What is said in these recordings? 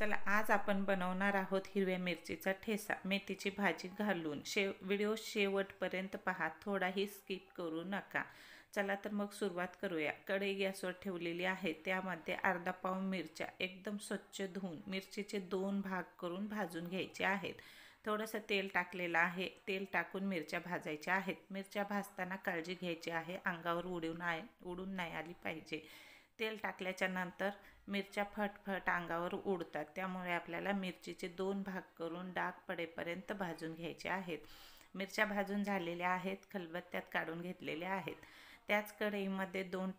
चला आज आपण बनवणार आहोत हिरव्या मिरचीचा ठेचा। मेथीची भाजी घालून व्हिडिओ शेवटपर्यंत पहा, थोडाही स्किप करू नका। चला तर मग सुरुवात करूया। कढई गॅसवर ठेवलेली आहे, त्यामध्ये अर्धा पाव मिरच्या एकदम स्वच्छ धुवून मिरचीचे 2 भाग करून भाजून घ्यायचे आहेत। थोडंसं तेल टाकलेलं आहे, तेल टाकून मिरच्या भाजायच्या आहेत। मिरच्या भाजताना काळजी घ्यायची आहे, अंगावर उडून नाही आली पाहिजे। तेल टाकल्याच्या नंतर मिरच्या फटफट अंगावर उडतात, त्यामुळे आपल्याला मिरचीचे 2 भाग करून डाग पडेपर्यंत भाजून घ्यायचे आहेत। मिरच्या भाजून झालेल्या आहेत, खलबत्त्यात काढून घेतलेल्या आहेत। त्याच कढईमध्ये 2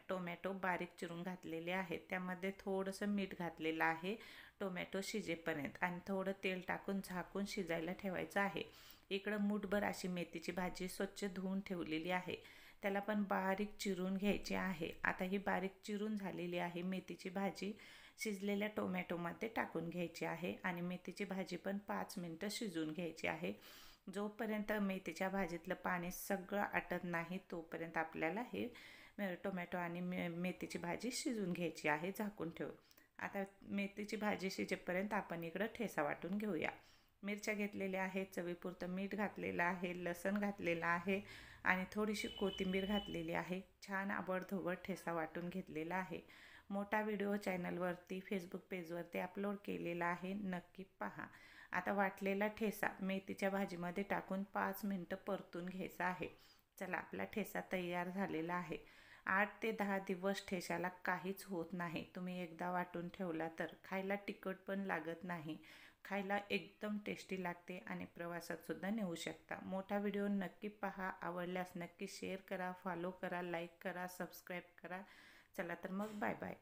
टोमॅटो बारीक चिरून घातलेले आहेत, त्यामध्ये थोडंसं मीठ घातलेलं आहे टोमॅटो शिजेपर्यंत आणि थोडं तेल टाकून झाकून शिजायला ठेवायचं आहे। इकडं मूठभर अशी मेथीची भाजी स्वच्छ धुवून ठेवलेली आहे, त्याला पण बारीक चिरून घ्यायची आहे। आता ही बारीक चिरून झालेली आहे मेथीची भाजी शिजलेल्या टोमॅटोमध्ये टाकून घ्यायची आहे आणि मेथीची भाजी पण 5 मिनिटं शिजवून घ्यायची आहे। जोपर्यंत मेथीच्या भाजीतलं पाणी सगळं आटत नाही तोपर्यंत आपल्याला हे टोमॅटो आणि मेथीची भाजी शिजवून घ्यायची आहे, झाकून ठेवू। आता मेथीची भाजी शिजेपर्यंत आपण इकडं ठेचा वाटून घेऊया। मिरच्या घेतलेल्या आहेत, चवीपुरतं मीठ घातलेलं आहे, लसूण घातलेलं आहे आणि थोडीशी कोथिंबीर घातलेली आहे। छान आबडधोबड ठेचा वाटून घेतलेला आहे। मोठा व्हिडिओ चॅनलवरती फेसबुक पेजवरती अपलोड केलेला आहे, नक्की पहा। आता वाटलेला ठेचा मेथीच्या भाजीमध्ये टाकून 5 मिनिटं परतून घ्यायचा आहे। चला, आपला ठेचा तयार झालेला आहे। 8 ते 10 दिवस ठेच्याला काहीच होत नाही। तुम्ही एकदा वाटून ठेवला तर खायला तिखट पण लागत नाही, खायला एकदम टेस्टी लागते आणि प्रवासात सुद्धा नेऊ शकता। मोठा व्हिडिओ नक्की पहा, आवडल्यास नक्की शेअर करा, फॉलो करा, लाईक करा, सबस्क्राईब करा। चला तर मग बाय बाय।